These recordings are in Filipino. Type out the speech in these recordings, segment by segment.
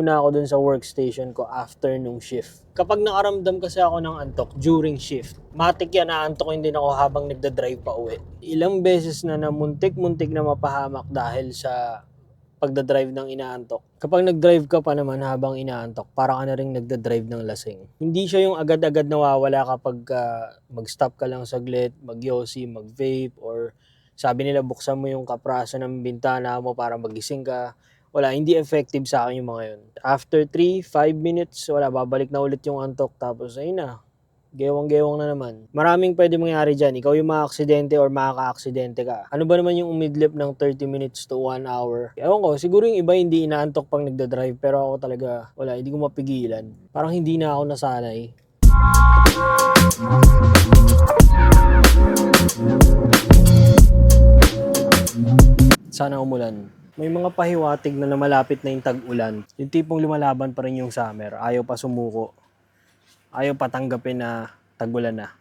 muna ako dun sa workstation ko after nung shift. Kapag nakaramdam kasi ako ng antok during shift, matik yan, naantokin din ako habang nagdadrive pa uwi. Ilang beses na muntik-muntik na mapahamak dahil sa pagdadrive ng inaantok. Kapag nagdrive ka pa naman habang inaantok, para ka na rin nagdadrive ng lasing. Hindi siya yung agad-agad nawawala kapag mag-stop ka lang saglit, mag-yosi, mag-vape, or sabi nila buksan mo yung kapraso ng bintana mo para magising ka. Wala, hindi effective sa akin yung mga yun. After 3-5 minutes, wala, babalik na ulit yung antok. Tapos ayun na, gewang-gewang na naman. Maraming pwede mangyari dyan. Ikaw yung maka-aksidente or makaka-aksidente ka. Ano ba naman yung umidlip ng 30 minutes to 1 hour? Ewan ko, siguro yung iba hindi inaantok pang nagdadrive. Pero ako talaga, wala, hindi ko mapigilan. Parang hindi na ako nasanay. Sana umulan. May mga pahiwatig na malapit na yung tag-ulan. Yung tipong lumalaban pa rin yung summer. Ayaw pa sumuko. Ayaw patanggapin na tag-ulan na.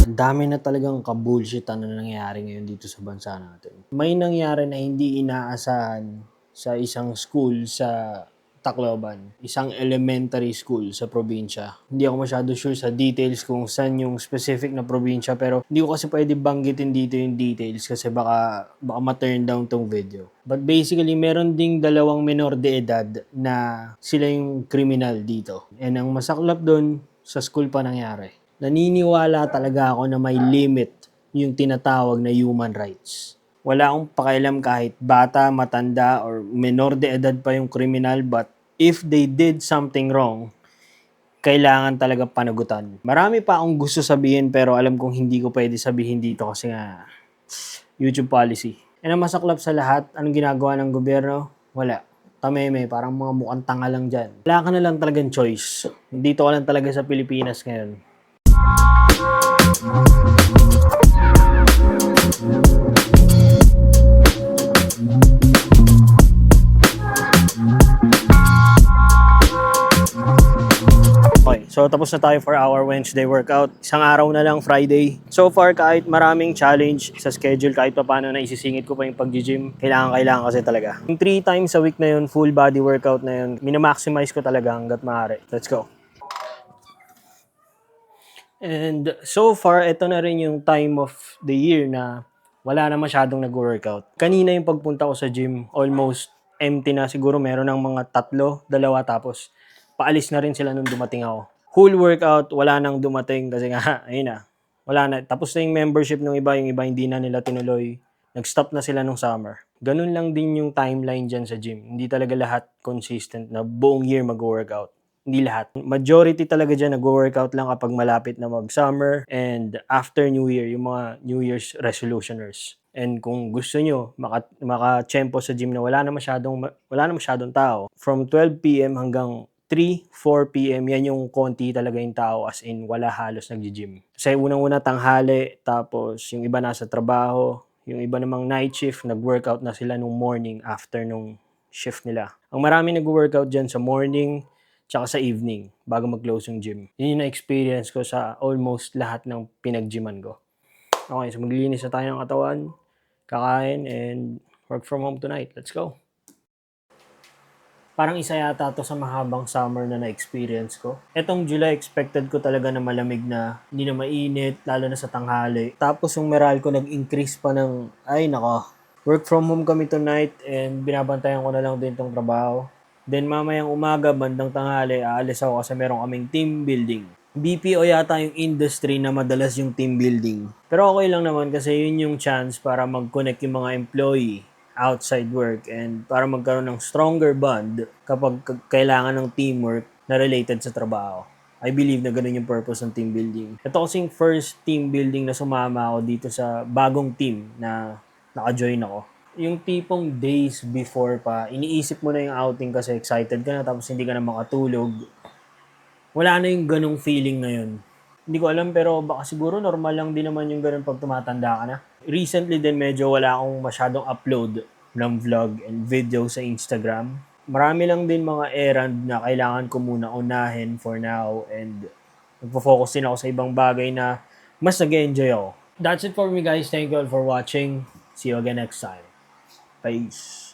Ang dami na talagang ka-bullshitan na nangyayari ngayon dito sa bansa natin. May nangyari na hindi inaasahan sa isang school sa Tacloban, isang elementary school sa probinsya. Hindi ako masyado sure sa details kung saan yung specific na probinsya, pero hindi ko kasi pwede banggitin dito yung details kasi baka ma-turn down tong video. But basically, meron ding dalawang menor de edad na sila yung criminal dito. And ang masaklap doon, sa school pa nangyari. Naniniwala talaga ako na may limit yung tinatawag na human rights. Wala akong pakialam kahit bata, matanda, or menor de edad pa yung criminal, but if they did something wrong, kailangan talaga panagutan. Marami pa akong gusto sabihin pero alam kong hindi ko pwede sabihin dito kasi nga YouTube policy. And ang masaklap sa lahat, anong ginagawa ng gobyerno? Wala. Tameme, parang mga mukhang tanga lang dyan. Wala ka na lang talagang choice. Dito ka lang talaga sa Pilipinas ngayon. Okay, so tapos na tayo for our Wednesday workout. Isang araw na lang, Friday. So far, kahit maraming challenge sa schedule, kahit pa paano na isisingit ko pa yung pag-gym, kailangan kasi talaga. Yung 3 times a week na yun, full body workout na yun, minamaximize ko talaga hanggat maaari. Let's go. And so far, ito na rin yung time of the year na wala na masyadong nag-workout. Kanina yung pagpunta ko sa gym, almost empty na. Siguro meron ng mga 3, 2, tapos paalis na rin sila nung dumating ako. Whole workout, wala nang dumating kasi nga, ayun na. Wala na. Tapos na yung membership ng iba, yung iba hindi na nila tinuloy. Nag-stop na sila nung summer. Ganun lang din yung timeline dyan sa gym. Hindi talaga lahat consistent na buong year mag-workout. Hindi lahat. Majority talaga dyan nag-workout lang kapag malapit na mag-summer and after New Year, yung mga New Year's resolutioners. And kung gusto nyo maka-tsempo sa gym na wala na masyadong tao, from 12 PM hanggang 3-4 PM, yan yung konti talaga yung tao, as in wala halos nag-gym. Kasi unang-una tanghali, tapos yung iba nasa trabaho, yung iba namang night shift, nag-workout na sila nung morning after nung shift nila. Ang marami nag-workout dyan sa morning, tsaka sa evening, bago mag-close yung gym. Yun yung na-experience ko sa almost lahat ng pinag-gyman ko. Okay, so maglilinis na tayo ng katawan, kakain, and work from home tonight. Let's go! Parang isa yata to sa mahabang summer na na-experience ko. Etong July, expected ko talaga na malamig na, hindi na mainit, lalo na sa tanghali. Tapos yung moral ko nag-increase pa ng, ay nako, work from home kami tonight and binabantayan ko na lang din tong trabaho. Then mamayang umaga, bandang tanghali, aalis ako kasi meron kaming team building. BPO yata yung industry na madalas yung team building. Pero okay lang naman kasi yun yung chance para mag-connect yung mga employee outside work and para magkaroon ng stronger bond kapag kailangan ng teamwork na related sa trabaho. I believe na ganun yung purpose ng team building. Ito kasing first team building na sumama ako dito sa bagong team na naka-join ako. Yung tipong days before pa, iniisip mo na yung outing kasi excited ka na tapos hindi ka na makatulog. Wala na yung ganung feeling ngayon. Hindi ko alam pero baka siguro normal lang din naman yung ganun pag tumatanda ka na. Recently din medyo wala akong masyadong upload ng vlog and video sa Instagram. Marami lang din mga errand na kailangan ko muna unahin for now and nagpo-focus din ako sa ibang bagay na mas nag-enjoy ako. That's it for me guys. Thank you all for watching. See you again next time. Peace.